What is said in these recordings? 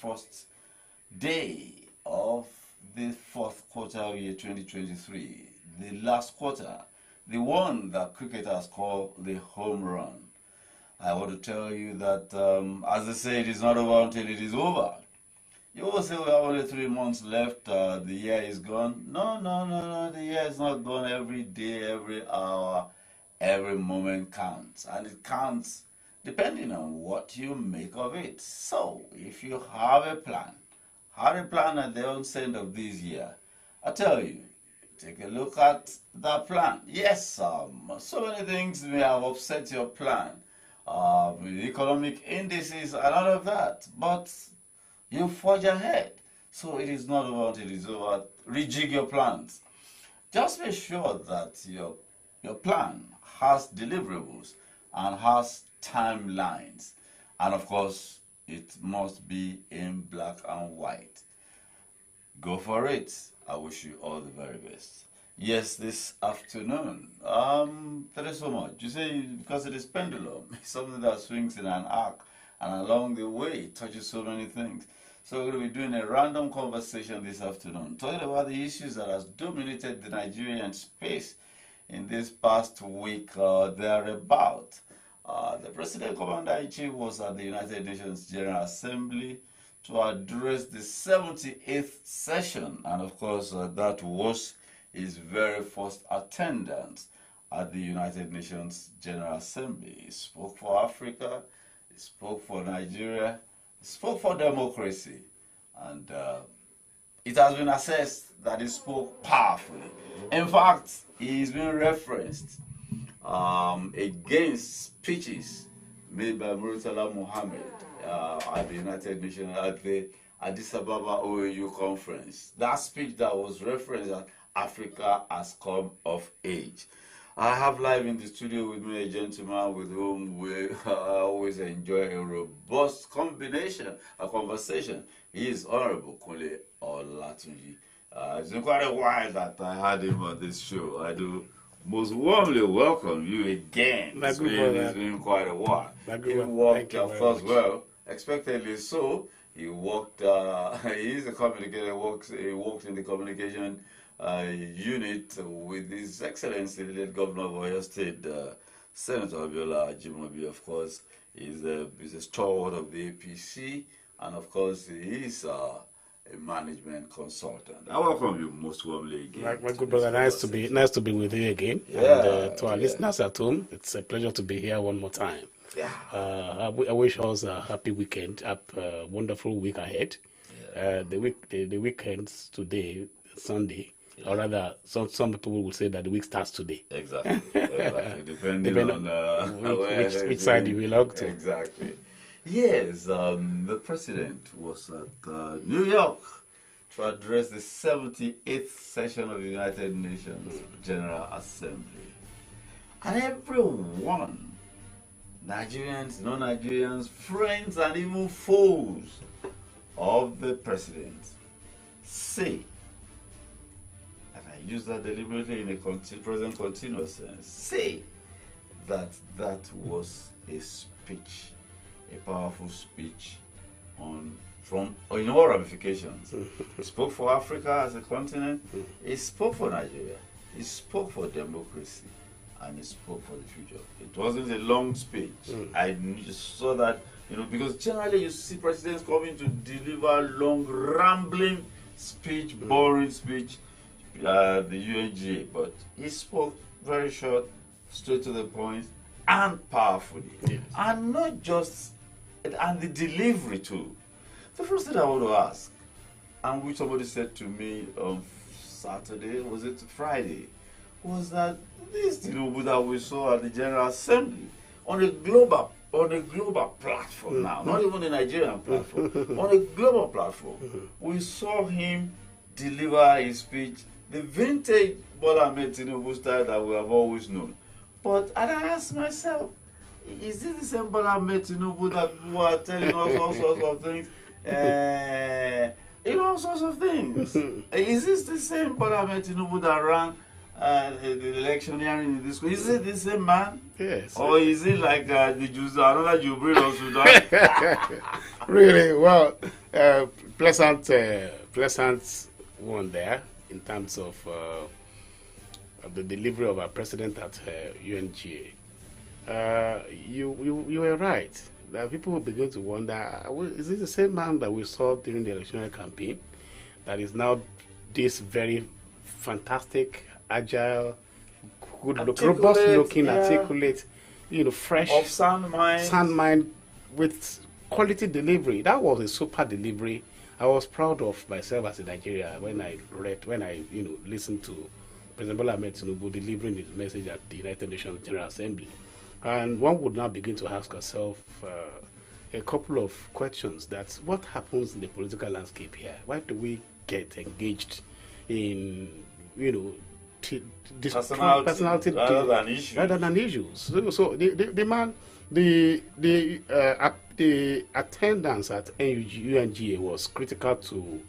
first day of the fourth quarter of year 2023, the last quarter, the one that cricketers call the home run. I want to tell you that, as they say, it is not over until it is over. You will say we have only 3 months left, the year is gone. No, the year is not gone. Every day, every hour, every moment counts. And it counts depending on what you make of it. So, if you have a plan at the onset of this year, I tell you, take a look at that plan. Yes, so many things may have upset your plan. Economic indices and all of that. But you forge ahead. So it is not over until it is over. Rejig your plans. Just make sure that your plan has deliverables and has timelines. And of course, it must be in black and white. Go for it. I wish you all the very best. Yes, this afternoon. Thank you so much. You say because it is pendulum, it's something that swings in an arc, and along the way it touches so many things. So we're going to be doing a random conversation this afternoon, talking about the issues that has dominated the Nigerian space in this past week thereabout. The President Commander-in-Chief was at the United Nations General Assembly to address the 78th session, and of course that was his very first attendance at the United Nations General Assembly. He spoke for Africa, he spoke for Nigeria, he spoke for democracy, and it has been assessed that he spoke powerfully. In fact, he's been referenced against speeches made by Murtala Mohammed at the United Nations, at the Addis Ababa OAU conference. That speech that was referenced that Africa has come of age. I have live in the studio with me a gentleman with whom we always enjoy a robust a conversation. He is Honorable Kunle Olatunji. It's been quite a while that I had him on this show. I do most warmly welcome you again. It's been quite a while. He worked, of course, well, expectedly so. He worked, he is a communicator, he works in the communication unit with His Excellency, the late Governor of Oyo State, Senator Abiola Ajimobi, of course. He's a stalwart of the APC, and of course, he is a management consultant. I welcome you most warmly again. My good brother, nice to be with you again. Yeah, and to our listeners at home, it's a pleasure to be here one more time. Yeah. I wish us a happy weekend, a wonderful week ahead. Yeah. The weekends today, Sunday. Yeah. Or rather, some people will say that the week starts today. Exactly. Depending on which side you belong to. Exactly. Yes, the president was at New York to address the 78th session of the United Nations General Assembly. And everyone, Nigerians, non-Nigerians, friends, and even foes of the president, say, use that deliberately in a present continuous sense, say that was a speech, a powerful speech in all ramifications. He spoke for Africa as a continent, he spoke for Nigeria, he spoke for democracy, and he spoke for the future. It wasn't a long speech. I just saw that, because generally you see presidents coming to deliver long, rambling speech, boring speech, the UNGA, but he spoke very short, straight to the point, and powerfully. Yes. And not just, and the delivery too. The first thing I want to ask, and which somebody said to me on Saturday, was it Friday, was that this Tinubu that we saw at the General Assembly on a global platform now, not even a Nigerian platform, on a global platform, we saw him deliver his speech, the vintage Bola Ahmed Tinubu style that we have always known. But I asked myself, is this the same Bola Ahmed Tinubu that people are telling us all sorts of things? All sorts of things. Is this the same Bola Ahmed Tinubu that ran the electioneering in this. Is it the same man? Yes. Or is it like another Jubril of Sudan? Really, well, pleasant one there in terms of the delivery of our president at UNGA. You were right. That people will begin to wonder, is it the same man that we saw during the electoral campaign that is now this very fantastic, agile, robust looking, articulate, fresh, of sound mind with quality delivery? That was a super delivery. I was proud of myself as a Nigerian when I listened to President Bola Ahmed Tinubu delivering his message at the United Nations General Assembly. And one would now begin to ask ourselves a couple of questions. That's what happens in the political landscape here? Why do we get engaged in, personality rather than issues? So the man, the attendance at UNGA was critical to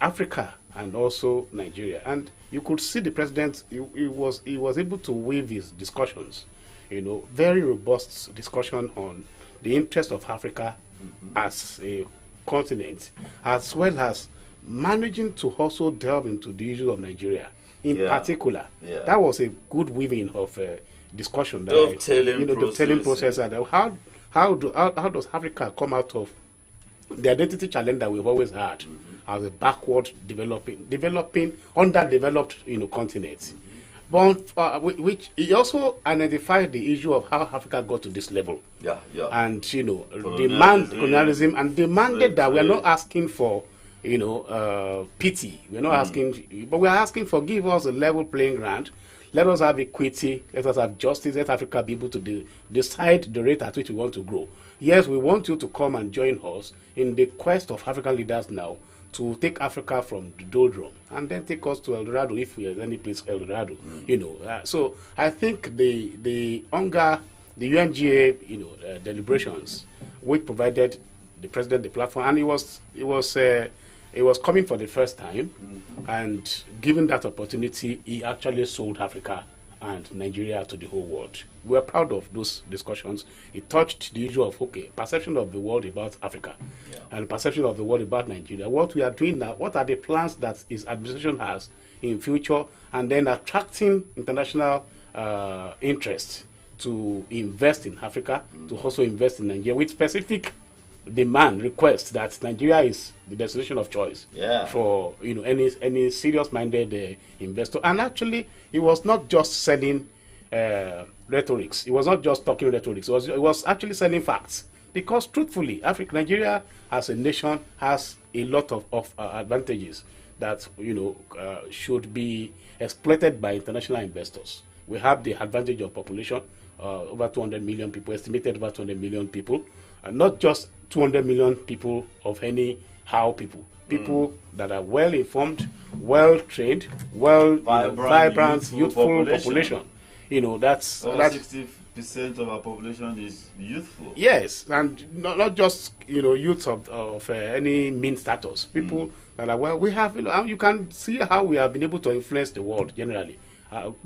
Africa and also Nigeria, and you could see the president. He was able to weave his discussions, very robust discussion on the interest of Africa as a continent, as well as managing to also delve into the issue of Nigeria in particular. Yeah. That was a good weaving of discussion. Dovetailing process. And how does Africa come out of the identity challenge that we've always had as a backward developing, underdeveloped, continent? But which he also identified the issue of how Africa got to this level. Yeah. And colonialism, and demanded that we are not asking for pity. We're not asking, but we're asking for give us a level playing ground. Let us have equity. Let us have justice. Let Africa be able to decide the rate at which we want to grow. Yes, we want you to come and join us in the quest of African leaders now to take Africa from the doldrum and then take us to El Dorado, if we have any place El Dorado. So I think the UNGA deliberations, which provided the president the platform, and it was coming for the first time, and given that opportunity, he actually sold Africa and Nigeria to the whole world. We are proud of those discussions. It touched the issue of, perception of the world about Africa and perception of the world about Nigeria. What we are doing now, what are the plans that his administration has in future, and then attracting international interest to invest in Africa, to also invest in Nigeria, with specific demand, request that Nigeria is the destination of choice for any serious-minded investor. And actually, he was not just selling rhetorics. He was not just talking rhetorics. He was actually selling facts. Because truthfully, Nigeria as a nation has a lot of advantages that should be exploited by international investors. We have the advantage of population, over 200 million people, estimated over 200 million people, and not just 200 million people of anyhow people that are well informed, well trained, vibrant, youthful population. That's 60% of our population is youthful. Yes, and not just youths of any mean status. People that are well. We have you can see how we have been able to influence the world generally.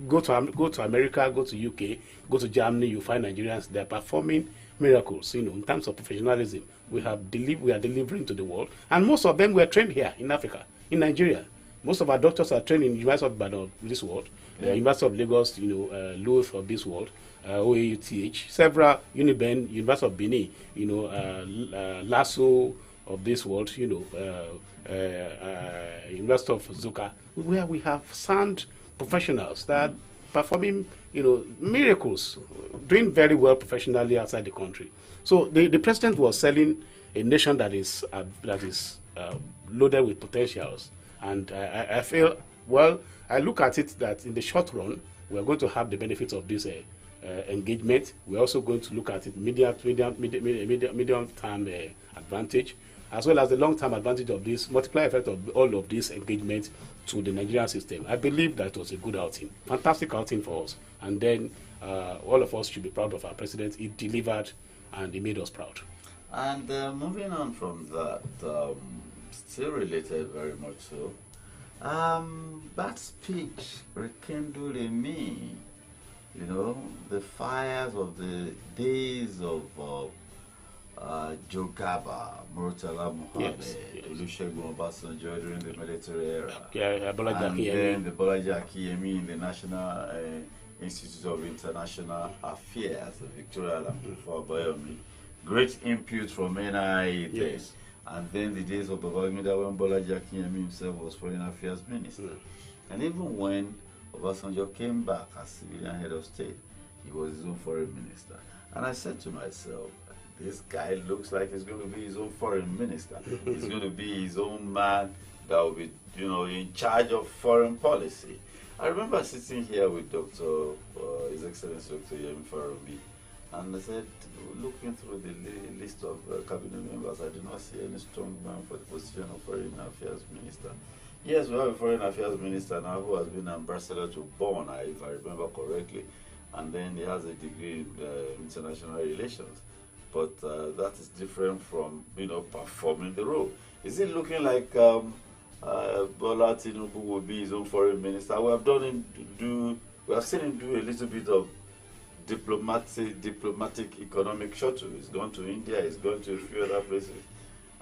Go to America, go to UK, go to Germany. You find Nigerians they are performing miracles. In terms of professionalism, we are delivering to the world, and most of them were trained here in Africa, in Nigeria. Most of our doctors are trained in University of Ibadan of this world, University of Lagos, Louth of this world, OAUTH, several Uniben, University of Benin, LASSO of this world, University of Zuka, where we have sound professionals that are performing, miracles, doing very well professionally outside the country. So the president was selling a nation that is loaded with potentials, and I feel I look at it that in the short run we are going to have the benefits of this engagement. We're also going to look at it medium-term advantage, as well as the long-term advantage of this multiplier effect of all of these engagements to the Nigerian system. I believe that was a good outing, fantastic outing for us. And then all of us should be proud of our president. He delivered and he made us proud. And moving on from that, still related very much so, That speech rekindled in me, the fires of the days of Jogaba, Murtala Muhammad, Yes, yes. Olusegun Obasanjo during the military era, Yeah, and then the Bolaji Akiyemi in the National Institute of International Affairs, the Victoria Lampofor Abayomi. Great input from NIA there. Yes. And then the days of Babangida when Bolaji Akiyemi himself was Foreign Affairs Minister. And even when Obasanjo came back as civilian head of state, he was his own foreign minister. And I said to myself, this guy looks like he's going to be his own foreign minister. He's going to be his own man that will be, in charge of foreign policy. I remember sitting here with His Excellency Dr. Yemi Farobi, and I said, looking through the list of cabinet members, I do not see any strong man for the position of foreign affairs minister. Yes, we have a foreign affairs minister now who has been ambassador to Bonn, if I remember correctly, and then he has a degree in international relations. But that is different from, performing the role. Is it looking like Bola Tinubu will be his own foreign minister? We have seen him do a little bit of diplomatic economic shuttle. He's gone to India, he's gone to a few other places,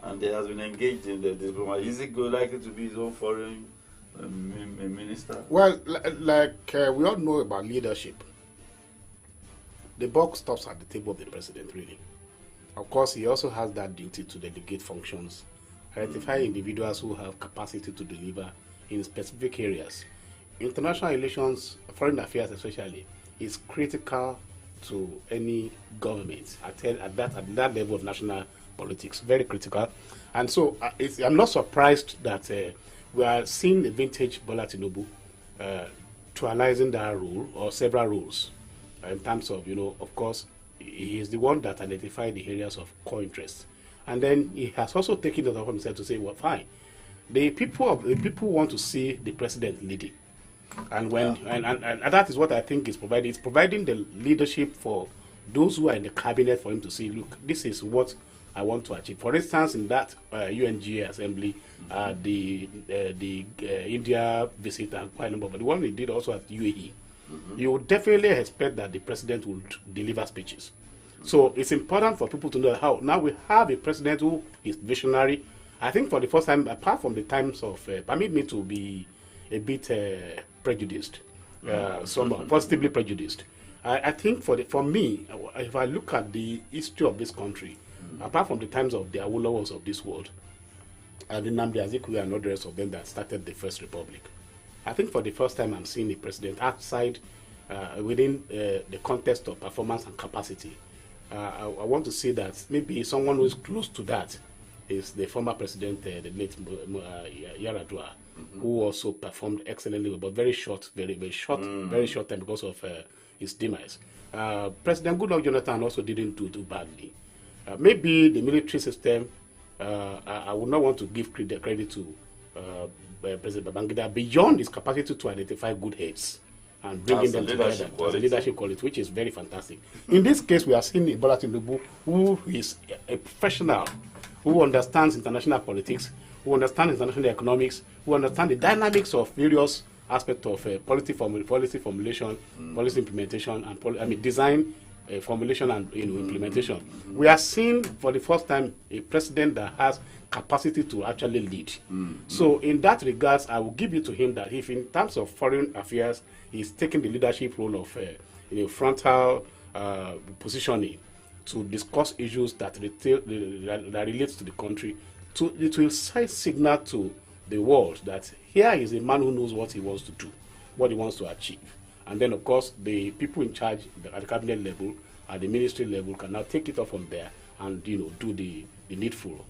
and he has been engaged in the diplomacy. Is it likely to be his own foreign minister? Well, we all know about leadership. The buck stops at the table of the president, really. Of course, he also has that duty to delegate functions, identify individuals who have capacity to deliver in specific areas. International relations, foreign affairs especially, is critical to any government at that level of national politics, very critical. And so I'm not surprised that we are seeing the vintage Bola Tinubu actualizing that role or several roles in terms of, of course, he is the one that identified the areas of core interest. And then he has also taken it upon himself to say, well, fine, the people want to see the president leading. And and that is what I think is providing. It's providing the leadership for those who are in the cabinet for him to see, look, this is what I want to achieve. For instance, in that UNGA assembly, the India visit and quite a number, but the one we did also at UAE, you would definitely expect that the president would deliver speeches. So it's important for people to know how now we have a president who is visionary. I think for the first time, apart from the times of, permit me to be a bit prejudiced, somewhat positively prejudiced. I think for me, if I look at the history of this country, apart from the times of the Awolowos of this world, and the Nnamdi Azikiwe and all the rest of them that started the First Republic, I think for the first time I'm seeing a president outside, within the context of performance and capacity. I want to say that maybe someone who is close to that is the former president, the late Yaradua, who also performed excellently, but very short time because of his demise. President Goodluck Jonathan also didn't do too badly. Maybe the military system, I would not want to give credit to President Babangida beyond his capacity to identify good heads and bringing them together as a leadership quality, which is very fantastic. In this case, we are seeing Bola Tinubu, who is a professional, who understands international politics, who understands international economics, who understands the dynamics of various aspects of policy formulation, policy implementation, and design formulation and implementation. We are seeing for the first time a president that has capacity to actually lead. So in that regards, I will give it to him that if in terms of foreign affairs, he's taking the leadership role of frontal positioning to discuss issues that relates to the country, it will send signal to the world that here is a man who knows what he wants to do, what he wants to achieve. And then, of course, the people in charge at the cabinet level, at the ministry level, can now take it off from there and do the needful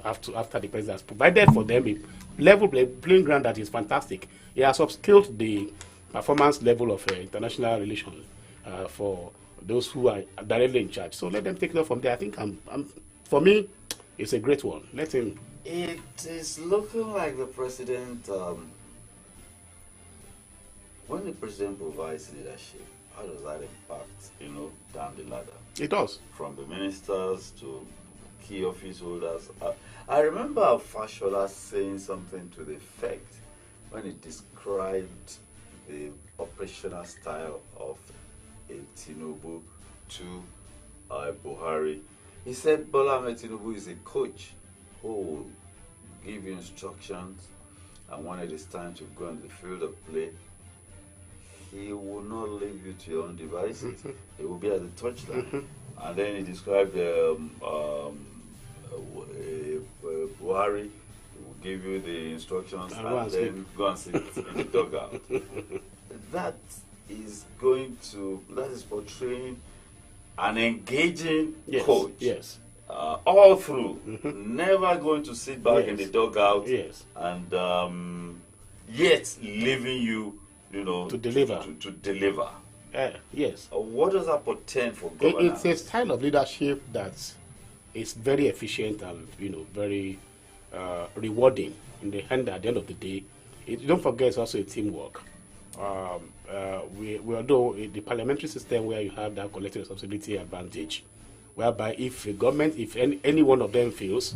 after the president has provided for them a level playing ground that is fantastic. He has upscaled the performance level of international relations for those who are directly in charge. So let them take it off from there. I think for me, it's a great one. Let him. It is looking like the president. When the president provides leadership, how does that impact, down the ladder? It does. From the ministers to key office holders. I remember Fashola saying something to the effect when he described the operational style of a Tinubu to Buhari. He said Bola Ahmed Tinubu is a coach who will give you instructions, and when it is time to go on the field of play, he will not leave you to your own devices. He will be at the touchline. And then he described Buhari will give you the instructions and then go and sit in the dugout. That is portraying an engaging coach. Yes. All through, never going to sit back in the dugout, and yet leaving you, to deliver. To deliver. Yes. What does that portend for governance? It's a style of leadership that is very efficient and very rewarding in the end. At the end of the day, don't forget it's also a teamwork. We although the parliamentary system where you have that collective responsibility advantage, whereby if a government, if any one of them fails,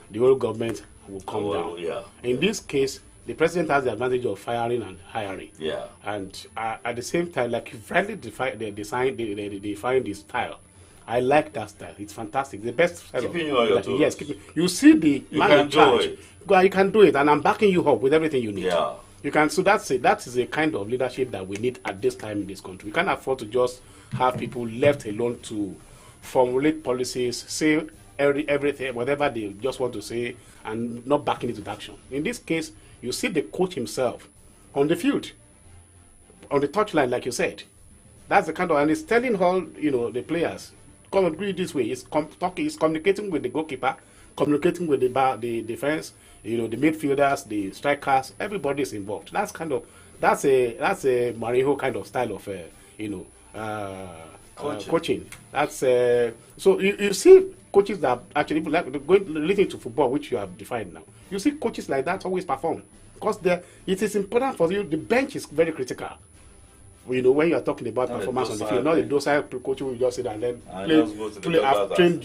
the whole government will come down. Yeah. In this case, the president has the advantage of firing and hiring. Yeah. And at the same time, like you rightly define the style. I like that style. It's fantastic. The best style. Keeping you on your toes. Yes. You see the man in charge. You can do it, and I'm backing you up with everything you need. Yeah. You can. So that is a kind of leadership that we need at this time in this country. We can't afford to just have people left alone to formulate policies, say everything, whatever they just want to say, and not backing it into action. In this case, you see the coach himself on the field, on the touchline, like you said. That's the kind of, and he's telling all the players, come and do it this way. He's communicating with the goalkeeper, communicating with the defense, the midfielders, the strikers. Everybody is involved. That's a Mourinho kind of style of coaching. That's so you see coaches that actually relating to football, which you have defined now. You see coaches like that always perform because it is important for you. The bench is very critical. When you are talking about performance on the field, not the docile coach who will just sit and then play. I've trained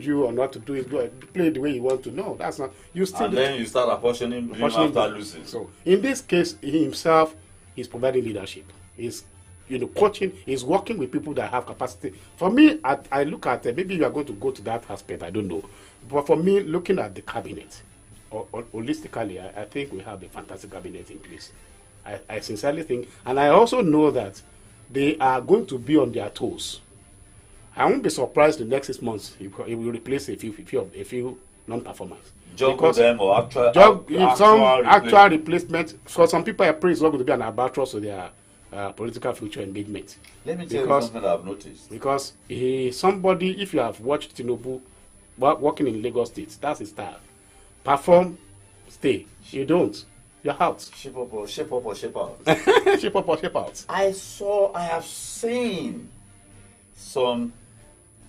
you on what to do it. Play the way you want to. No, that's not. You still. And then you start apportioning after losing. So in this case, he himself is providing leadership. He's coaching. He's working with people that have capacity. For me, I look at maybe you are going to go to that aspect. I don't know, but for me, looking at the cabinet, holistically, I think we have a fantastic cabinet in place. I sincerely think, and I also know that they are going to be on their toes. I won't be surprised the next 6 months he will replace a few non-performers. Juggle them or actual replacement. For some people, I pray it's not going to be an albatross to their political future engagement. Let me tell you something I've noticed. Because somebody, if you have watched Tinubu working in Lagos State, that's his style. Perform, stay. You don't. You're out. Shape up or shape out. Shape up or shape out. I have seen some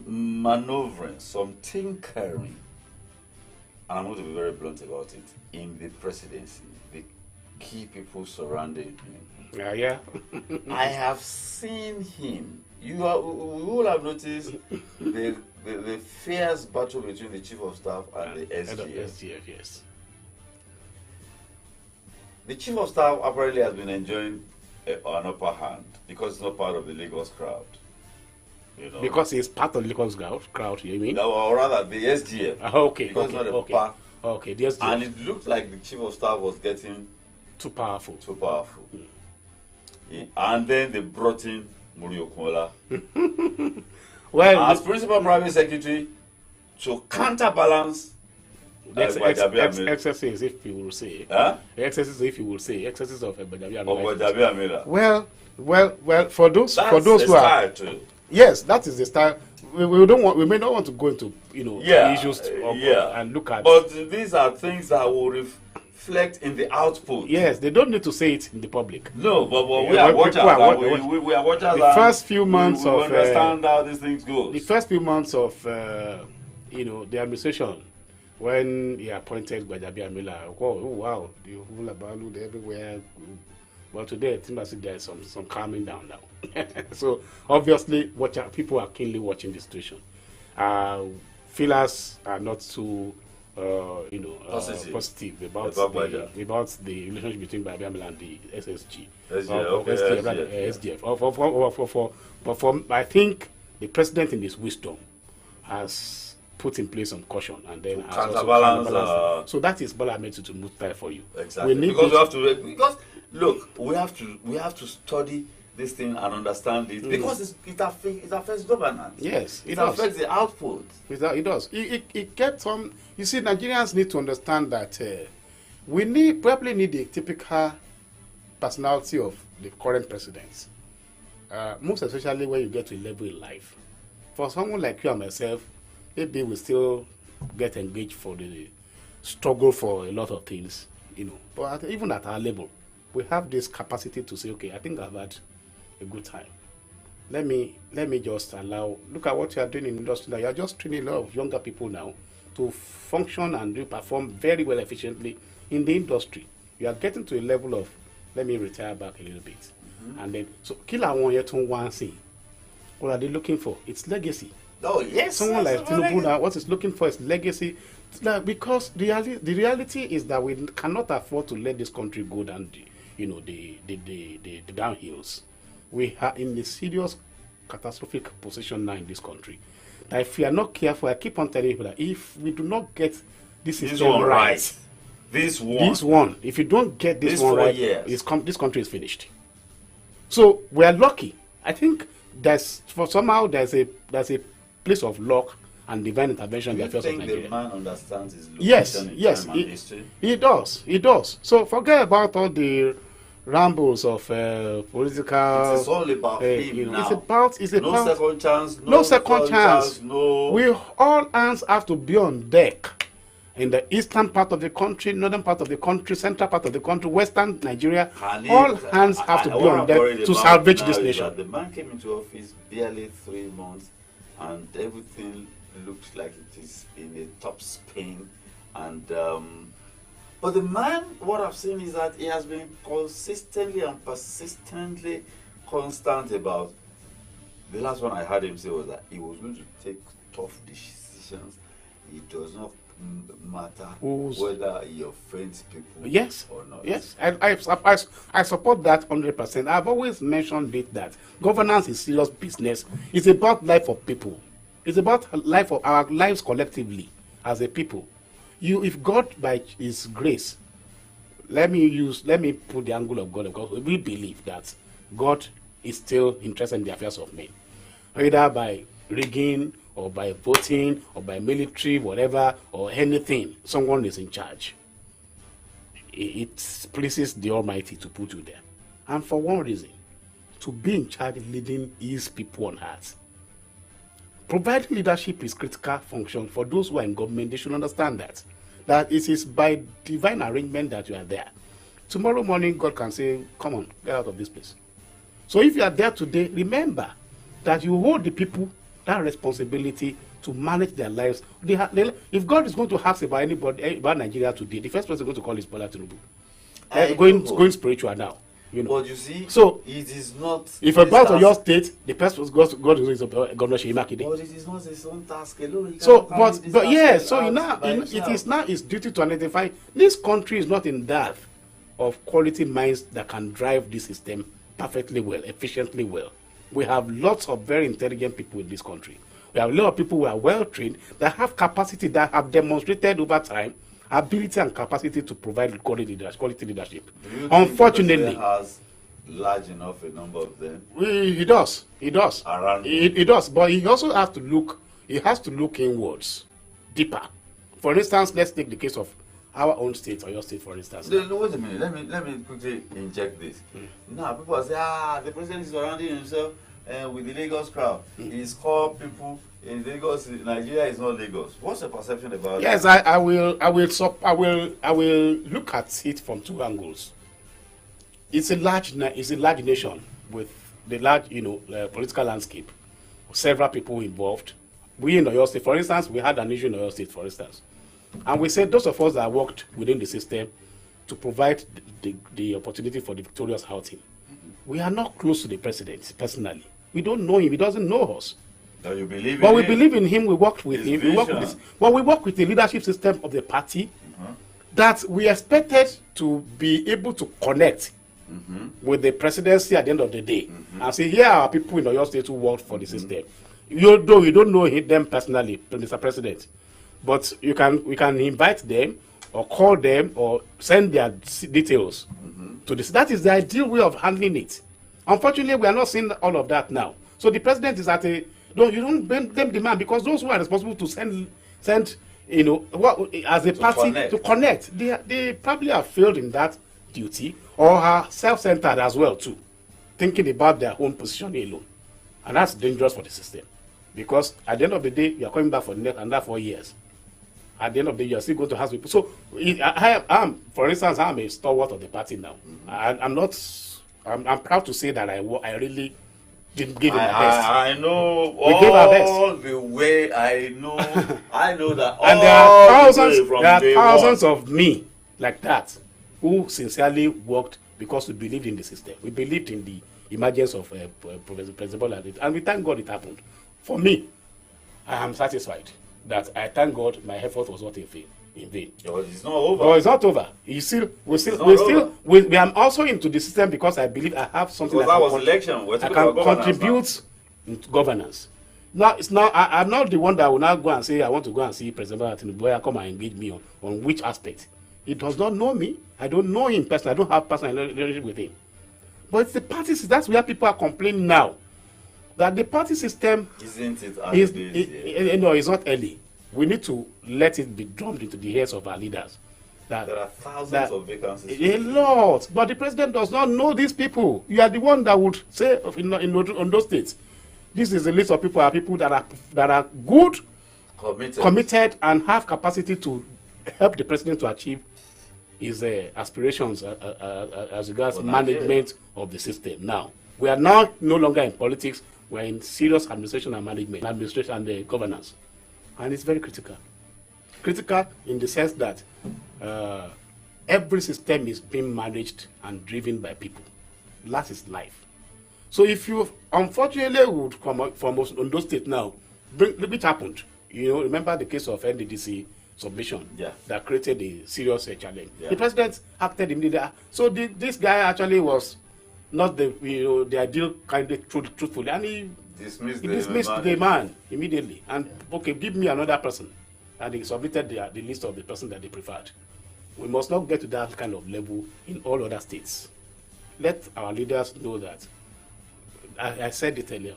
maneuvering, some tinkering, and I'm going to be very blunt about it, in the presidency. The key people surrounding him. Yeah. I have seen him. We will have noticed the fierce battle between the chief of staff and the SGF. Yes. The chief of staff apparently has been enjoying an upper hand because it's not part of the Lagos crowd. Because he's part of the Lagos crowd, you mean? No, or rather, the SGF. Okay. Because the SGF. And it looked like the chief of staff was getting too powerful. And then they brought in Muriokumola as principal private secretary to counterbalance excesses, if you will say. Excesses, if you will say. Excesses of Gbajabiamila. Well, for those who are. Too. Yes, that is the style. We may not want to go into issues and look at. But these are things that will reflect in the output. Yes, they don't need to say it in the public. No, but we are watchers. We are watchers. The first few months we understand how these things go. The first few months of the administration, when he appointed Gbajabiamila, wow, the whole about everywhere. But today, it seems like there is some calming down now. So obviously, people are keenly watching the situation. Feelers are not too positive about the relationship between Babiamila and the SSG, SDF. But I think the president, in his wisdom, has put in place some caution and then has counterbalance. So that is Bola Ahmed to move time for you. Exactly. Because we have to study this thing and understand it because it affects governance. Yes, it affects the output. It does. It gets on. You see, Nigerians need to understand that we probably need the typical personality of the current presidents. Most especially when you get to a level in life. For someone like you and myself, maybe we still get engaged for the struggle for a lot of things, But even at our level, we have this capacity to say, okay, I think I've had a good time. Let me just look at what you are doing in the industry now. You are just training a lot of younger people now to function and perform very well efficiently in the industry. You are getting to a level of, let me retire back a little bit. And then, so Killer one year to one thing. What are they looking for? It's legacy. Oh, yes. Someone like Tinubu now, what is looking for is legacy. Because the reality is that we cannot afford to let this country go down the downhills. We are in a serious catastrophic position now in this country. That if we are not careful, I keep on telling people that if we do not get this system right, this one, if you don't get this one right, this country is finished. So we are lucky. I think there's a place of luck and divine intervention in the affairs of Nigeria. The man understands his location in time and history? He does. So forget about all the rambles of political. It is all about him now. It's about no second chance. No second chance. No. We all hands have to be on deck. In the eastern part of the country, northern part of the country, central part of the country, western Nigeria, all hands have to be on deck to salvage this nation. The man came into office barely 3 months, and everything looks like it is in a top spin. And but the man, what I've seen is that he has been consistently and persistently constant about. The last one I heard him say was that he was going to take tough decisions. It does not matter whether he offends people or not. Yes, I support that 100%. I've always mentioned it that governance is serious business. It's about life of people. It's about life of our lives collectively as a people. If God by His grace, let me put the angle of God, because we believe that God is still interested in the affairs of men, either by rigging or by voting, or by military, whatever, or anything. Someone is in charge. It pleases the Almighty to put you there. And for one reason, to be in charge leading His people on earth. Providing leadership is critical function for those who are in government. They should understand that it is by divine arrangement that you are there. Tomorrow morning, God can say, come on, get out of this place. So if you are there today, remember that you hold the people that responsibility to manage their lives. If God is going to ask about anybody about Nigeria today, the first person going to call is Bola Tinubu. Going spiritual now. But you see, so it is not. If about your state, the person goes to Governor Seyi Makinde. But it is not his own task alone. So, it is now his duty to identify this country is not in depth of quality minds that can drive this system perfectly well, efficiently well. We have lots of very intelligent people in this country. We have a lot of people who are well trained, that have capacity, that have demonstrated over time ability and capacity to provide quality leadership. Unfortunately, has large enough a number of them. He does. Around he does, but he also has to look. He has to look inwards, deeper. For instance, let's take the case of our own state, or your state, for instance. No, wait a minute. Let me quickly inject this. Now, people say, the president is surrounding himself with the Lagos crowd. He's called people in Lagos. Nigeria is not Lagos. What's the perception about Yes, I will look at it from two angles. It's a large nation with the large, political landscape. Several people involved. We in Oyo State, for instance, we had an issue in Oyo State, for instance. And we said those of us that worked within the system to provide the opportunity for the victorious outing. We are not close to the president personally. We don't know him. He doesn't know us. That you believe But in we him. believe in him, we worked with His him, we worked with vision. this. Well, we work with the leadership system of the party that we expected to be able to connect with the presidency at the end of the day and say, here are people in Oyo State who worked for the system. Though you don't know them personally, Mr. President, but we can invite them or call them or send their details to this. That is the ideal way of handling it. Unfortunately, we are not seeing all of that now. So the president is at a you don't blame the man, because those who are responsible to send as a party to connect, they probably have failed in that duty or are self-centered as well too, thinking about their own position alone, and that's dangerous for the system, because at the end of the day you are coming back for the next another 4 years. At the end of the day, you are still going to have people. So, for instance, I'm a stalwart of the party now. I'm proud to say that I really didn't give it my best. I know We gave our best. all the way. I know that. And there are thousands of me like that who sincerely worked because we believed in the system. We believed in the emergence of President Bola, and we thank God it happened. For me, I am satisfied that I thank God my effort was not in vain. It's not over. But it's not over. We are also into the system because I believe I have something I can contribute to governance. Now I'm not the one that will now go and say I want to go and see President Tinubu, come and engage me on which aspect. He does not know me. I don't know him personally. I don't have personal relationship with him. But it's the party system. That's where people are complaining now. That the party system isn't it? No, it's not early. We need to let it be drummed into the heads of our leaders. There are thousands of vacancies. A lot. But the president does not know these people. You are the one that would say on those states, this is a list of people that are good, committed, and have capacity to help the president to achieve his aspirations as regards management of the system. Now, we are now no longer in politics. We are in serious administration and management, and governance. And it's very critical. Critical in the sense that every system is being managed and driven by people. That is life. So if you unfortunately would come from Ondo State now, which happened, remember the case of NDDC submission that created a serious challenge. The president acted immediately. So this guy actually was not the ideal candidate truthfully, and he dismissed the man immediately. And okay, give me another person, and he submitted the list of the person that they preferred. We must not get to that kind of level in all other states. Let our leaders know that. I said it earlier.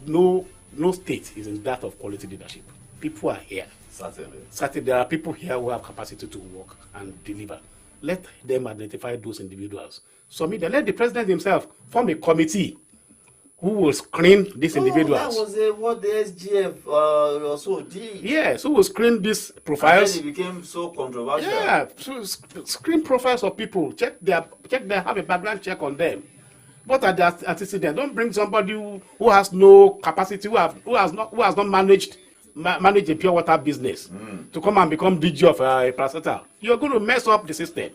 No state is in that of quality leadership. People are here. Certainly, there are people here who have capacity to work and deliver. Let them identify those individuals. Submit them. Let the president himself form a committee who will screen these individuals. That was what the SGF also did. Yes, who will screen these profiles. And then it became so controversial. Yeah, so screen profiles of people. Check their have a background check on them. What are their antecedents? Don't bring somebody who has no capacity, who has not managed a pure water business to come and become DG of a parastatal. You're going to mess up the system.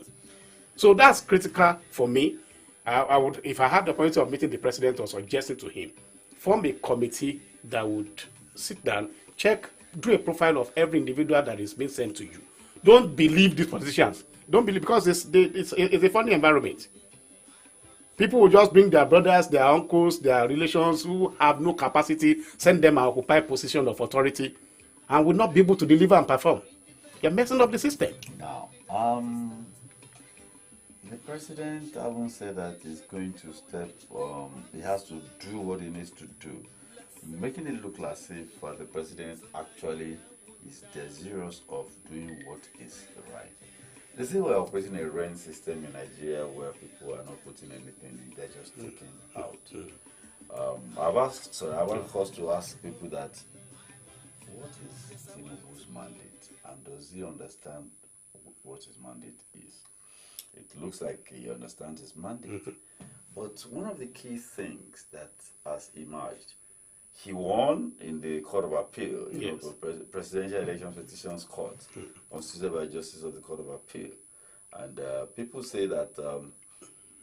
So that's critical for me. I would, if I had the opportunity of meeting the president or suggesting to him, form a committee that would sit down, check, do a profile of every individual that is being sent to you. Don't believe these politicians. Don't believe, because it's a funny environment. People will just bring their brothers, their uncles, their relations who have no capacity, send them and occupy position of authority, and will not be able to deliver and perform. You're messing up the system. Now, the president, I won't say that he's going to step, he has to do what he needs to do. Making it look as if the president actually is desirous of doing what is right. They say we're operating a rent system in Nigeria where people are not putting anything in, they're just taking out. I want us to ask people that, what is Tinubu's mandate, and does he understand what his mandate is? It looks like he understands his mandate. But one of the key things that has emerged, he won in the Court of Appeal, Presidential Election Petitions Court, constituted by Justice of the Court of Appeal. And people say that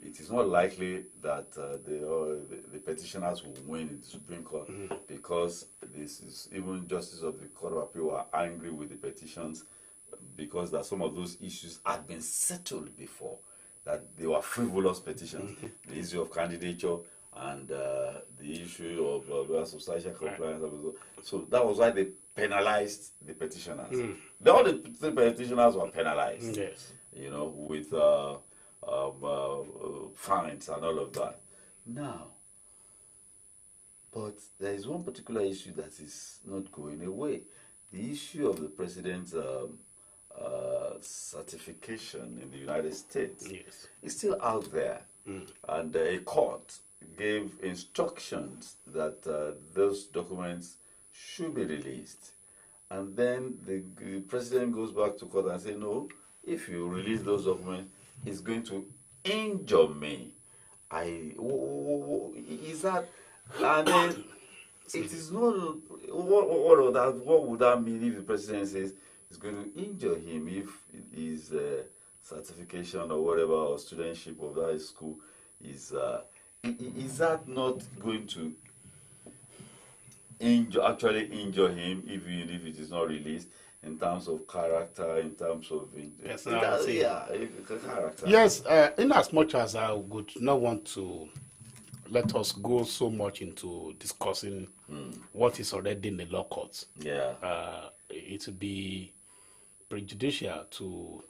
it is not likely that the petitioners will win in the Supreme Court, because this is, even justices of the Court of Appeal are angry with the petitions, because that some of those issues had been settled before, that they were frivolous petitions. The issue of candidature and the issue of substantial compliance. So that was why they penalized the petitioners. All the petitioners were penalized, Yes. you know, with fines and all of that. Now, but there is one particular issue that is not going away. The issue of the president's certification in the United States is still out there. And a court gave instructions that those documents should be released. And then the president goes back to court and says, no, if you release those documents, it's going to injure me. Is that, and then it is not, what would that mean if the president says it's going to injure him if his certification or whatever, or studentship of that school is that not going to actually injure him, even if it is not released, in terms of character, in terms of character? Yes, in as much as I would not want to let us go so much into discussing what is already in the law courts. It would be prejudicial to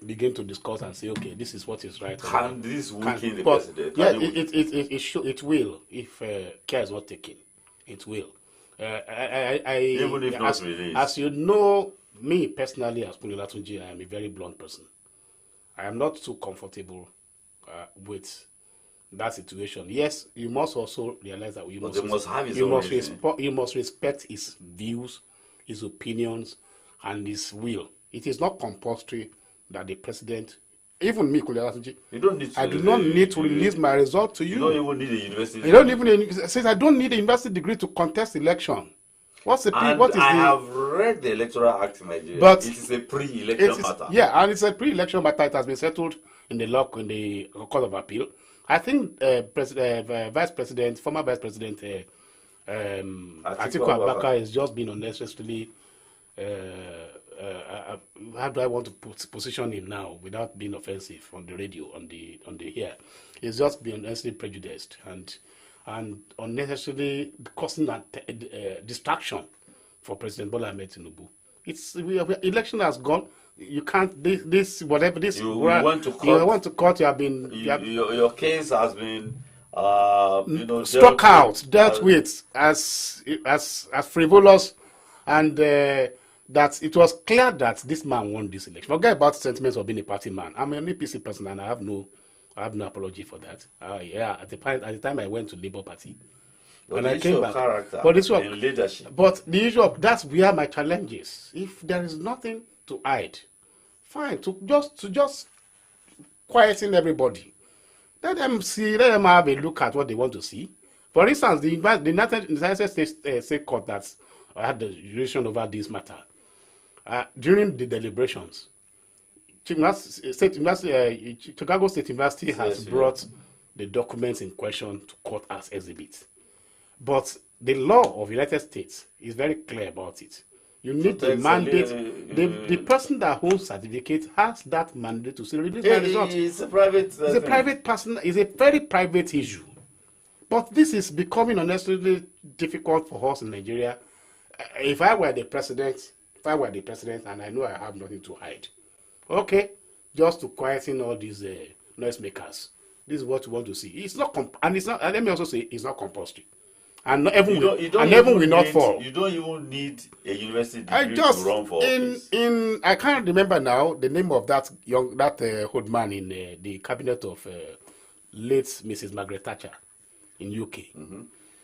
begin to discuss and say, okay, this is what is right. Can this weaken the president? Yeah, it will, if care is not taken. It will. Even if not released. As you know, me personally, as Punolatunji, I am a very blunt person. I am not too comfortable with that situation. Yes, you must also realize that you must respect his views, his opinions, and his will. It is not compulsory that the president, even me, Kunle, I do not need to release my result to you. You don't even need a university degree. You don't even says I don't need a university degree to contest election. What is I have read the Electoral Act in Nigeria. But it is a pre-election matter. Yeah, and it's a pre-election matter. It has been settled in the Court of Appeal. I think former Vice President Atiku Abubakar is just being unnecessarily. How do I want to position him now without being offensive on the radio, on the here? He's just being unnecessarily prejudiced and unnecessarily causing a distraction for President Bola Ahmed Tinubu. Election has gone. You can't this whatever this you want to court. You have been your case has been struck out, dealt with as frivolous, and that it was clear that this man won this election. Forget about sentiments of being a party man. I'm an APC person, and I have no apology for that. At the time I went to Labour Party, and I came back. Character, but this was leadership. But the issue of that's where my challenge is. If there is nothing to hide, fine. To just quieten everybody. Let them have a look at what they want to see. For instance, the United States State Court that had the jurisdiction over this matter during the deliberations. Chicago State University has brought the documents in question to court as exhibits. But the law of the United States is very clear about it. You need a mandate. The person that owns certificate has that mandate to say release my result. It's a private. It's a private person. It's a very private issue. But this is becoming unnecessarily difficult for us in Nigeria. If I were the president, and I know I have nothing to hide, okay, just to quieten all these noisemakers. This is what we want to see. It's not, and it's not. And let me also say, it's not compulsory. And heaven will not fall. You don't even need a university degree to run for office. I can't remember now the name of that old man in the cabinet of late Mrs. Margaret Thatcher in UK,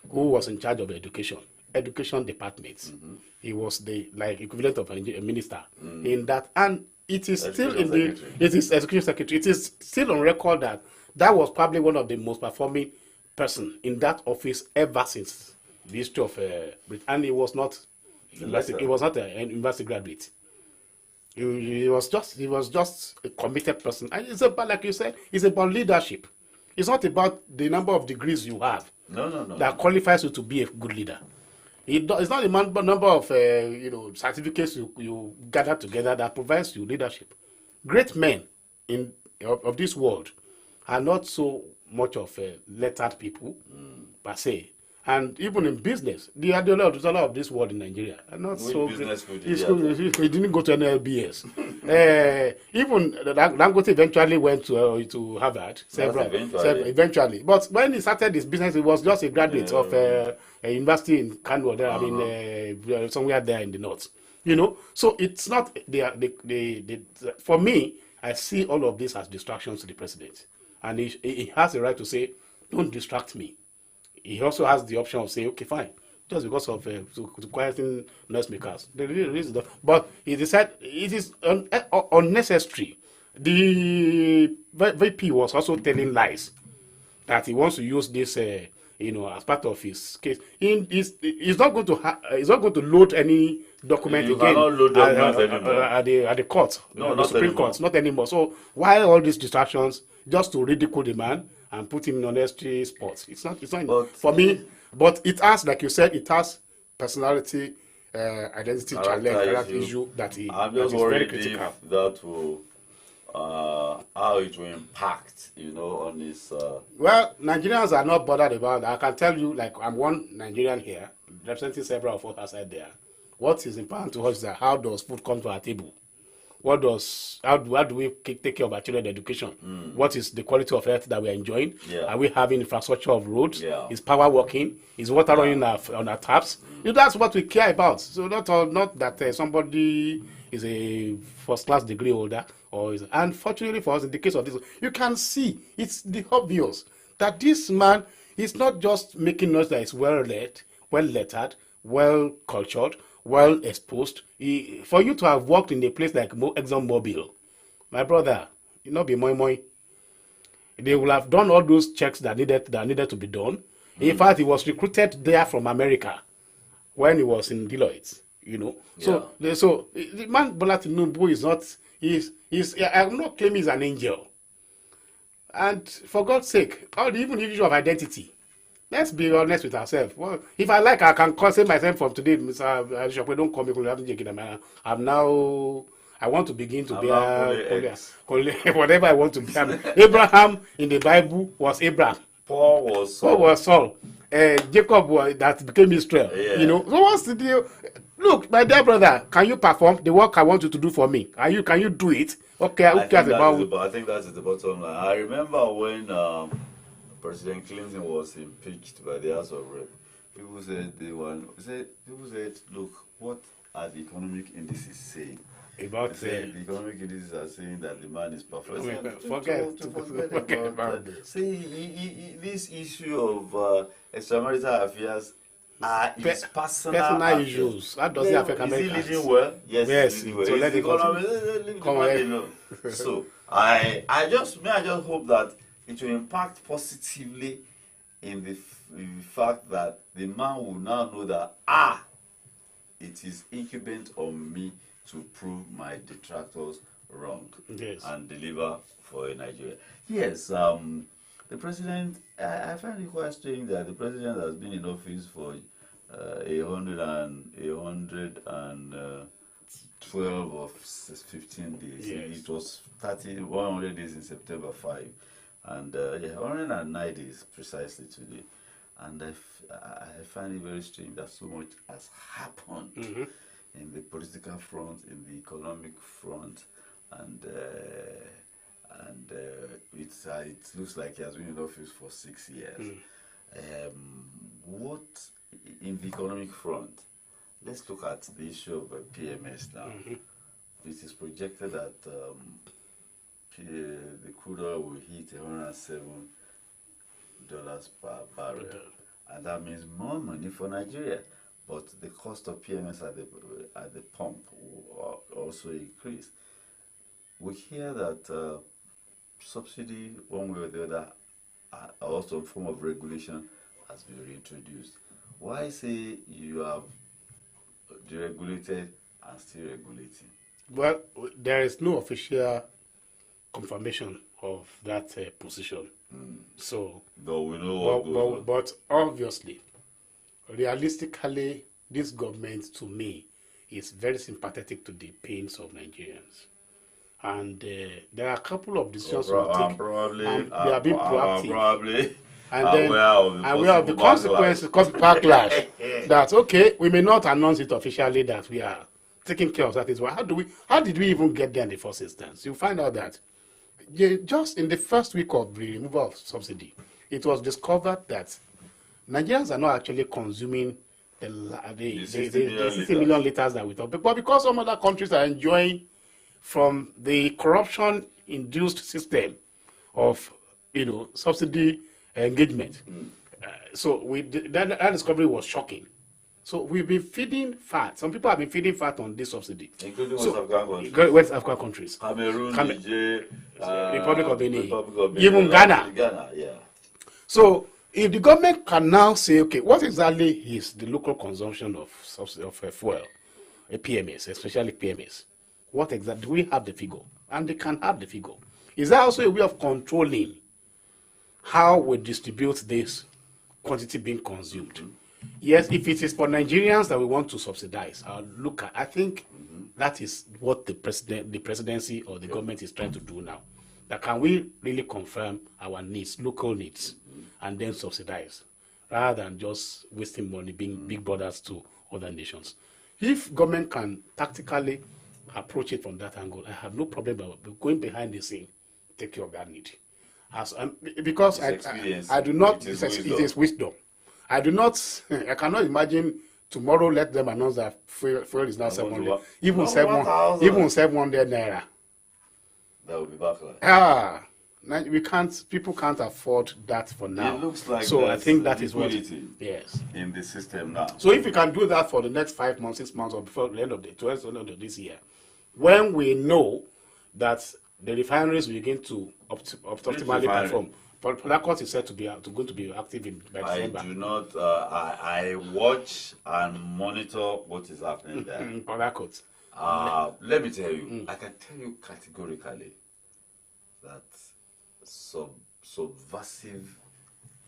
who was in charge of education department. He was the equivalent of a minister in that, and it is still in the education secretary. It is still on record that was probably one of the most performing person in that office ever since the history of Britain. And he was not an university graduate. He was just a committed person. And it's about, like you said, it's about leadership. It's not about the number of degrees you have No, no, no, that no. qualifies you to be a good leader. It's not the number of certificates you gather together that provides you leadership. Great men of this world are not so much of lettered people per se. And even in business, the ideology of this world in Nigeria are not Which so business great. school did you attend? He didn't go to any LBS. Even Dangote eventually went to Harvard. Eventually. But when he started his business, he was just a graduate of a university in Kano. There, somewhere there in the north. So it's not for me. I see all of this as distractions to the president, and he has the right to say, "Don't distract me." He also has the option of saying, okay, fine, just because of to quieting noisemakers. But he decided it is unnecessary. The VP was also telling lies that he wants to use this, as part of his case. He's not going to load any document You again cannot load documents anymore. at the court, No, the not Supreme anymore. Court, not anymore. So why all these distractions just to ridicule the man and put him in unnecessary spots? It's not But for me. But it has, like you said, it has personality, identity character issue that I'm that just is very worried critical. if that will, how it will impact, on his. Well, Nigerians are not bothered about that. I can tell you, like, I'm one Nigerian here, representing several of us outside there. What is important to us is that how does food come to our table? How do we take care of our children's education? What is the quality of health that we're enjoying? Yeah. Are we having infrastructure of roads? Yeah. Is power working? Is water running on our taps? That's what we care about. So not that somebody is a first class degree holder and fortunately for us, in the case of this, you can see it's the obvious that this man is not just making noise that is well read, well lettered, well cultured, well exposed. For you to have worked in a place like ExxonMobil, my brother, you not be moi moi. They will have done all those checks that needed to be done. In fact, he was recruited there from America when he was in Deloitte. So the man Bola Tinubu is not. I'm not claiming he's an angel. And for God's sake, even the issue of identity. Let's be honest with ourselves. Well, if I like, I can say myself from today, Mr. AJISOPE, don't call me. I'm now. I want to begin to be whatever I want to be. Abraham in the Bible was Abraham. Paul was Saul. Jacob that became Israel. Yeah. So what's the deal? Look, my dear brother, can you perform the work I want you to do for me? Can you do it? Okay, who cares about? I think that is the bottom line. I remember when President Clinton was impeached by the House of Rep. People said, look, what are the economic indices saying? The economic indices are saying that the man is perfect. Forget about that. See, this issue of extramarital affairs are his personal issues. How does it affect Americans? Is he living well? Yes, he's living well. So let it go. So I just hope that it will impact positively in the fact that the man will now know that it is incumbent on me to prove my detractors wrong and deliver for Nigeria. Yes, the president, I find it quite strange that the president has been in office for 112 or 15 days. Yes. It was 100 days in September 5. And 109 days precisely today. And I find it very strange that so much has happened in the political front, in the economic front, and it looks like he has been in office for 6 years. What in the economic front? Let's look at the issue of PMS now. It is projected that the crude oil will hit $107 per barrel, and that means more money for Nigeria. But the cost of PMS at the pump will also increase. We hear that subsidy, one way or the other, or some form of regulation has been reintroduced. Why say you have deregulated and still regulating? Well, there is no official confirmation of that position. So, Though we know what goes on. but obviously, realistically, this government, to me, is very sympathetic to the pains of Nigerians. And there are a couple of decisions we take. Probably, And they are being proactive. Probably And then aware of the consequences, backlash. That okay, we may not announce it officially that we are taking care of that. Is why how did we even get there in the first instance? You find out that just in the first week of the removal of subsidy, it was discovered that Nigerians are not actually consuming the 60 million liters that we thought, but because some other countries are enjoying from the corruption-induced system of subsidy engagement. So that discovery was shocking. So we've been feeding fat. Some people have been feeding fat on this subsidy, including West African countries. Cameroon, Niger, Republic of Benin, even Ghana. Yeah. So if the government can now say, okay, what exactly is the local consumption of fuel, a PMS, especially PMS? What exactly do we have the figure? And they can have the figure. Is that also a way of controlling how we distribute this quantity being consumed? Yes, if it is for Nigerians that we want to subsidize, I think that is what the presidency or the government is trying to do now. That can we really confirm our needs, local needs, and then subsidize, rather than just wasting money, being big brothers to other nations. If government can tactically approach it from that angle, I have no problem about going behind the scene, take care of that need. Because I do not, it is wisdom. I do not, I cannot imagine tomorrow let them announce that fuel is now 700, even 700 naira. That would be backlash. People can't afford that for now. It looks like so I think that is what yes in the system now. So if you can do that for the next 5 months, 6 months, or before the end of this year, when we know that the refineries will begin to optimally perform. Port Harcourt is said to be going to be active by December. I do not. I watch and monitor what is happening there. Port Harcourt. Let me tell you. I can tell you categorically that subversive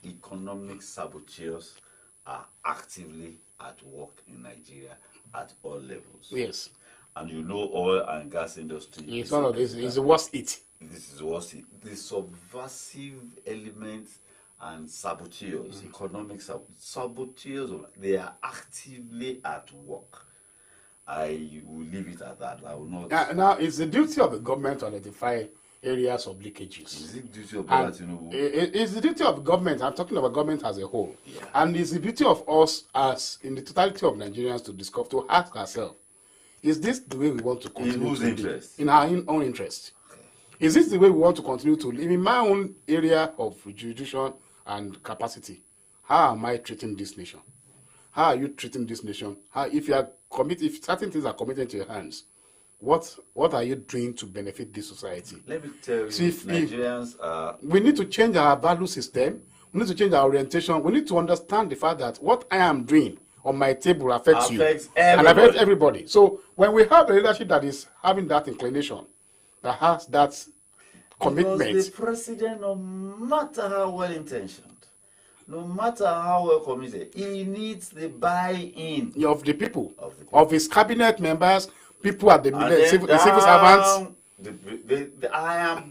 economic saboteurs are actively at work in Nigeria at all levels. Yes. And oil and gas industry. It's one of these. It's the worst hit. This is what the subversive elements and saboteurs, economic saboteurs, they are actively at work. I will leave it at that. I will not. Now it's the duty of the government to identify areas of leakages. Is it the duty of government? It's the duty of the government. I'm talking about government as a whole. Yeah. And it's the duty of us, as in the totality of Nigerians, to ask ourselves: is this the way we want to continue? In whose interest? In our own interest. Is this the way we want to continue to live? In my own area of jurisdiction and capacity, how am I treating this nation? How are you treating this nation? If certain things are committed to your hands, what are you doing to benefit this society? Let me tell you, Nigerians are... We need to change our value system. We need to change our orientation. We need to understand the fact that what I am doing on my table affects you and affects everybody. So when we have a leadership that is having that inclination, that has that commitment. Because the president, no matter how well intentioned, no matter how well committed, he needs the buy-in of the people, of his cabinet members, people at the civil servants. I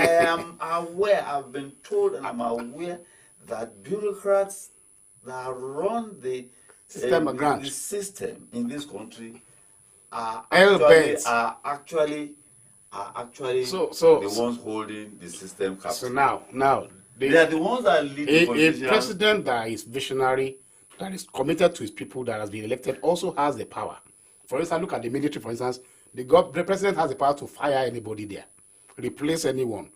am aware, I've been told and I'm aware that bureaucrats that run the system in this country are actually the ones holding the system captive. So now they are the ones that lead the politicians. A president that is visionary, that is committed to his people, that has been elected, also has the power. For instance, look at the military, for instance. The president has the power to fire anybody there, replace anyone.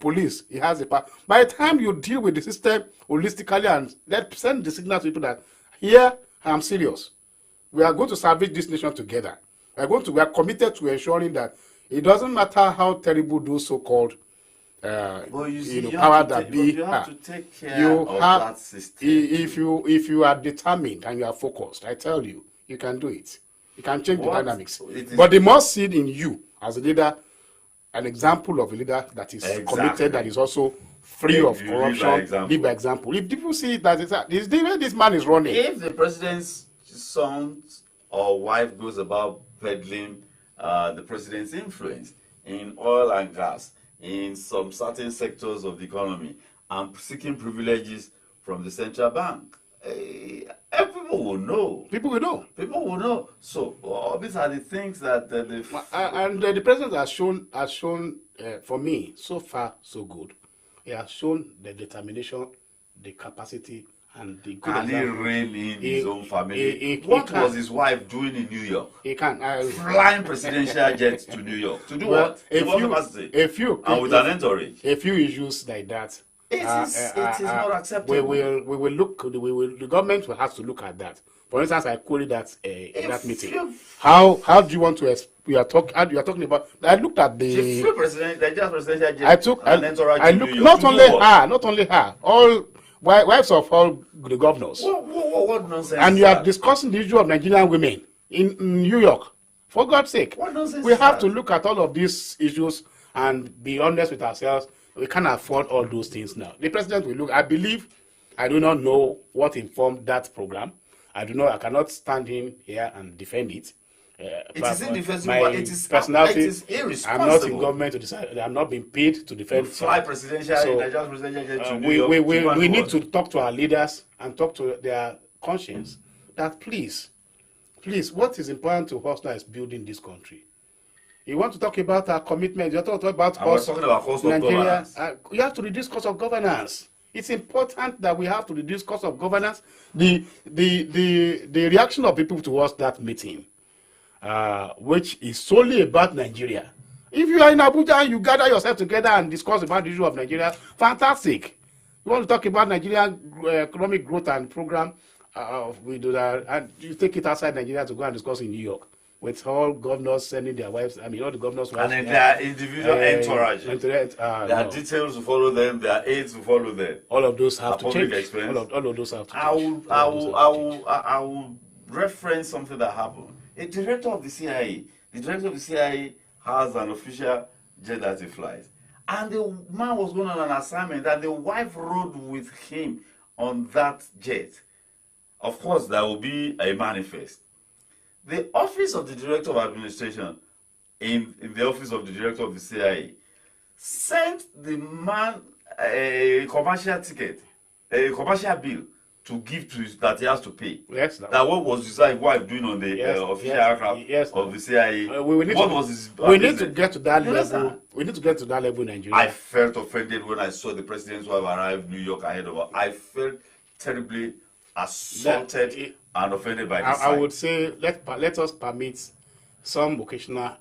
Police, he has the power. By the time you deal with the system holistically and send the signal to people that, here, I am serious. We are going to salvage this nation together. We are committed to ensuring that it doesn't matter how terrible those so-called power that be. You have to take care of that system. If you are determined and you are focused, I tell you, you can do it. It can change What? the dynamics. It is- But they must see in you as a leader an example of a leader that is Exactly. committed, that is also free If of you lead by corruption, example. live by example. If people see that this the way this man is running, If the president's son or wife goes about peddling the president's influence in oil and gas, in some certain sectors of the economy, and seeking privileges from the central bank, people will know. people will know. People will know. So these are the things that The president has shown for me, so far so good. He has shown the determination, the capacity, and the good can he example. reign in his own family. He What can. was his wife doing in New York? He can. Flying presidential jets to New York. To do Well, what? In what capacity? And with an entourage. A few issues like that. It is not acceptable. We will look. The government will have to look at that. For instance, I queried that in that meeting. How do you want to? You are talking about. I looked at the. She flew Nigeria's presidential jet. I took. an entourage I to looked New York. not only her. All wives of all the governors. What nonsense? And is you are that? discussing the issue of Nigerian women in New York. For God's sake, What nonsense we is have that? to look at all of these issues and be honest with ourselves. We can't afford all those things now. The president will look. I believe. I do not know what informed that program. I cannot stand in here and defend it. It is indefensible, my but it is personality. it is irresponsible. I'm not in government to decide. I'm not being paid to defend. Fly presidential Nigeria's presidential jet to New York. We need to talk to our leaders and talk to their conscience that please, what is important to us now is building this country. You want to talk about our commitment, you want to talk about we're talking about cost of Nigeria. governance. You have to reduce cost of governance. It's important that we have to reduce cost of governance. The reaction of people towards that meeting, which is solely about Nigeria. If you are in Abuja and you gather yourself together and discuss about the issue of Nigeria, fantastic. You want to talk about Nigerian economic growth and program, we do that, and you take it outside Nigeria to go and discuss in New York with all governors sending their wives. I mean, all the governors' wives. And then their individual entourage. Their No. details will follow them. Their aides will follow them. All of those have to public change. expense. All of those have to I change. will reference something that happened. A director of the CIA, has an official jet that he flies. And the man was going on an assignment and the wife rode with him on that jet. Of course, there will be a manifest. The office of the director of administration in the office of the director of the CIA sent the man a commercial ticket, a commercial bill to give to that he has to pay. Yes. That what was his wife doing on the official aircraft of the CIA? We need to get to that level. We need to get to that level in Nigeria. I felt offended when I saw the president's wife arrive in New York ahead of her. I felt terribly assaulted and offended by this. I would say let us permit some occasional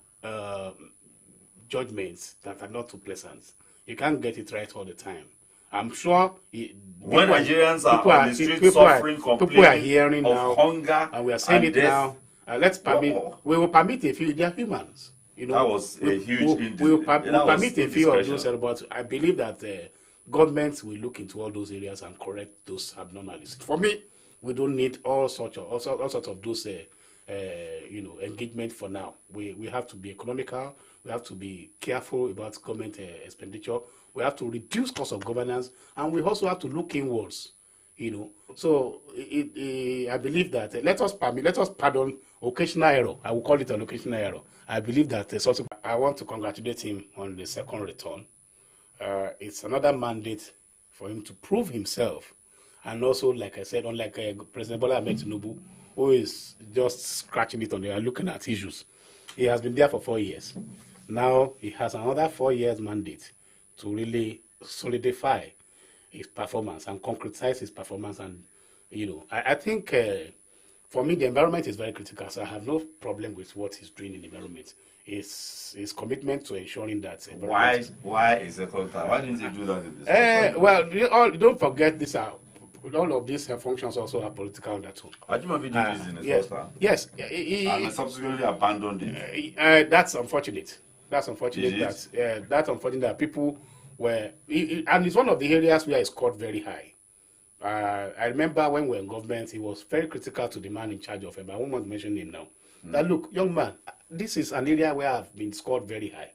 judgments that are not too pleasant. You can't get it right all the time. I'm sure when Nigerians are on the street suffering, people are hearing of now, hunger, and we are saying it death. now. Let's permit. We will permit a few. They are humans. You know, that was a huge. We'll permit a few of those, but I believe that governments will look into all those areas and correct those abnormalities. For me, we don't need all sorts of those engagement for now. We have to be economical. We have to be careful about government expenditure. We have to reduce cost of governance, and we also have to look inwards. So I believe that let us pardon occasional error. I will call it an occasional error. I believe that I want to congratulate him on the second return. It's another mandate for him to prove himself, and also, like I said, unlike President Bola Ahmed Tinubu, who is just scratching it on there, looking at issues. He has been there for 4 years. Now he has another 4 years mandate to really solidify his performance and concretize his performance. And I think for me the environment is very critical. So I have no problem with what he's doing in the environment. His commitment to ensuring that. Why is it contract? Why didn't he do that in this? Well, don't forget this. All of these functions also are political undertone. Ajimabi did this in his first term. Yes. And subsequently abandoned it. That's unfortunate. That's unfortunate that people were, and it's one of the areas where he scored very high. I remember when we were in government, he was very critical to the man in charge of him. I won't want to mention him now. that look, young man, this is an area where I've been scored very high.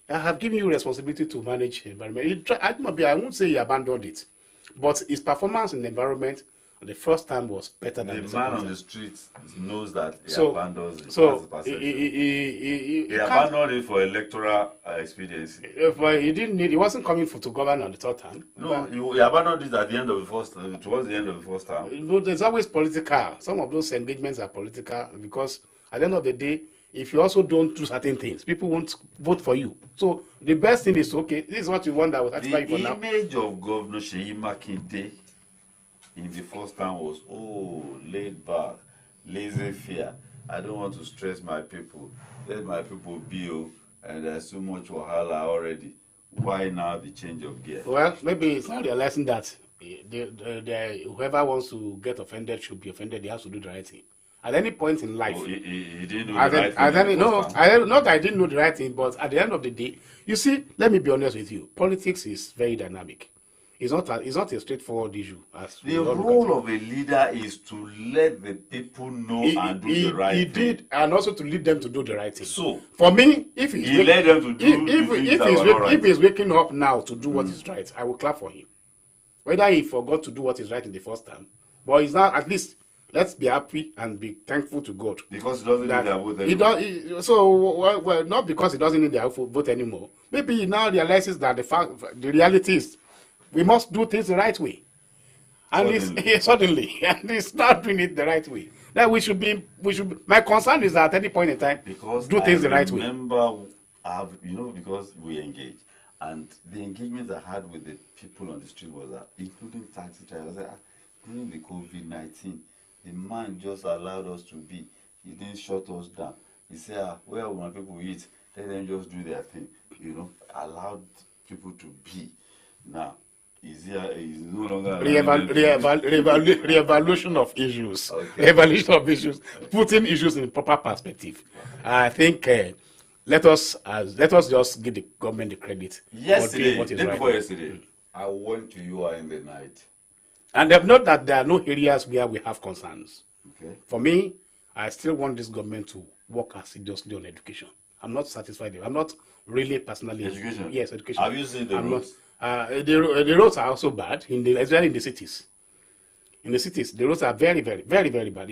I have given you responsibility to manage environment. I won't say he abandoned it, but his performance in the environment the first time was better than the man on the street knows that he abandons it. So he abandoned it for electoral expediency. He didn't need. He wasn't coming to govern on the third time. No, he abandoned it at the end of the first, towards the end of the first term. You know, there's always political. Some of those engagements are political because at the end of the day, if you also don't do certain things, people won't vote for you. So the best thing is, okay, this is what you want that will satisfy you for now. The image of Governor Seyi Makinde in the first time was, laid back, laissez-faire. I don't want to stress my people. Let my people be, and there's so much wahala already. Why now the change of gear? Well, maybe it's not realizing that whoever wants to get offended should be offended. He has to do the right thing. At any point in life, he didn't know the right thing. Not that I didn't know the right thing, but at the end of the day, you see, let me be honest with you. Politics is very dynamic. It's not a straightforward issue. The role of a leader is to let the people know and do the right thing. He did, and also to lead them to do the right thing. So, for me, if he led them to do if he's waking up now to do what is right, I will clap for him. Whether he forgot to do what is right in the first time, but he's not. At least let's be happy and be thankful to God because he doesn't need their vote anymore. Well, not because he doesn't need their vote anymore. Maybe he now realizes that the reality is, we must do things the right way, and suddenly, and he's not doing it the right way. That we should be. My concern is that at any point in time, because do things the right way. Remember, because we engage, and the engagement I had with the people on the street was that, including taxi drivers, during the COVID-19, the man just allowed us to be. He didn't shut us down. He said, "Where will my people eat? Let them just do their thing." Allowed people to be. Now, is no longer reevaluation of issues. Okay. Reevaluation of issues, putting issues in proper perspective. I think let us just give the government the credit. Yesterday, I went to UI in the night, and they've noted that there are no areas where we have concerns. Okay. For me, I still want this government to work assiduously on education. I'm not satisfied. I'm not really personally. Education. Yes, education. Have you seen the roads? The roads are also bad especially in the cities. In the cities, the roads are very, very, very, very bad.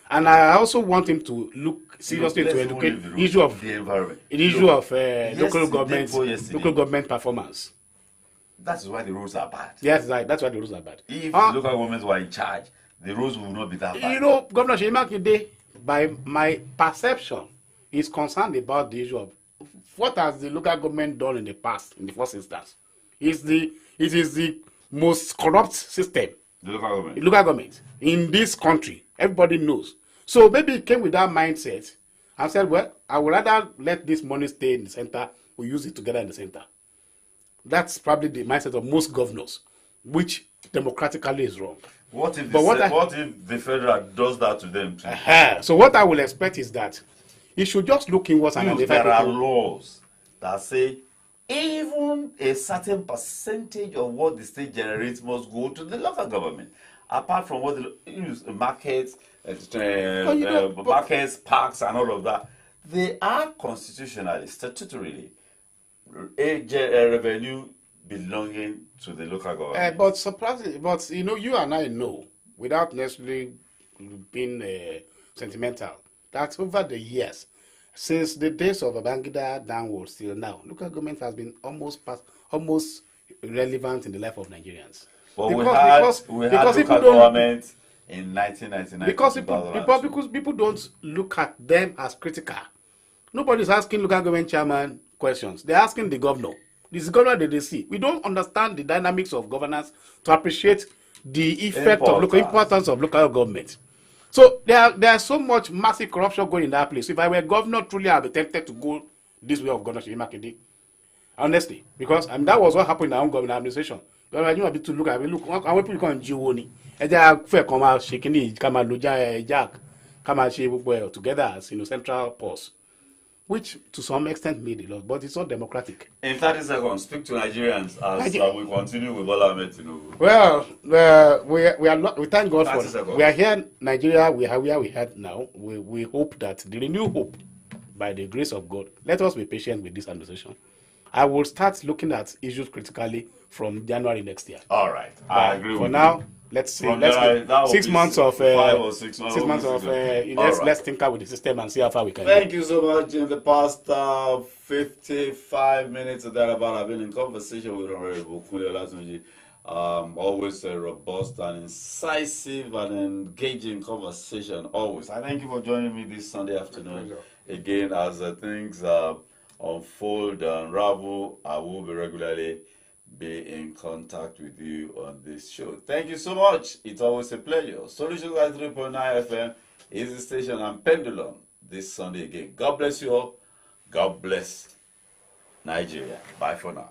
And I also want him to look seriously to educate the issue of the environment, the issue of local government performance. That's why the roads are bad. Yes, that's why the roads are bad. If the local governments were in charge, the roads would not be that bad. Governor Seyi Makinde, by my perception, is concerned about the issue of what has the local government done in the past, in the first instance. It is the most corrupt system. The local government in this country. Everybody knows. So maybe he came with that mindset and said, well, I would rather let this money stay in the center. We use it together in the center. That's probably the mindset of most governors, which democratically is wrong. What if the federal does that to them too? So what I will expect is that he should just look inwards and identify. There are laws that say even a certain percentage of what the state generates must go to the local government, apart from what the markets, markets, parks, and all of that. They are constitutionally, statutorily, a revenue belonging to the local government. But surprisingly, you and I know, without necessarily being sentimental, that over the years, since the days of Babangida downwards till now, local government has been almost irrelevant in the life of Nigerians. Well, we had local government in 1999. Because people don't look at them as critical. Nobody's asking local government chairman questions. They're asking the governor. This is the governor that they see. We don't understand the dynamics of governance to appreciate the importance of local government. So there's so much massive corruption going in that place. If I were governor, truly I'd be tempted to go this way of Governor Seyi Makinde. Honestly, because that was what happened in our own government administration. I want people to look at me. Look, I want people to come and Jiwoni. Come out shaking, come out Jack, come out together as central pause. which to some extent made a lot, but it's not democratic. In 30 seconds, speak to Nigerians as we continue with Bola Ahmed Tinubu. Well, we thank God 30 for seconds. we are here in Nigeria. We are where we are now. We hope that the renewed hope, by the grace of God, let us be patient with this administration. I will start looking at issues critically from January next year. All right, I agree. For with now, you. let's see. From Let's January, that will 6 be months of 5 or 6 months. 6 months of let's tinker with the system and see how far we can. Thank you so much. In the past 55 minutes or thereabout, I've been in conversation with Honorable Kunle Olatunji. Always a robust and incisive and engaging conversation. Always. I thank you for joining me this Sunday afternoon. Again, as things unfold and unravel, I will be regularly in contact with you on this show. Thank you so much. It's always a pleasure. Solutions at 3.9 FM is the station, and Pendulum this Sunday again. God bless you all. God bless Nigeria. Bye for now.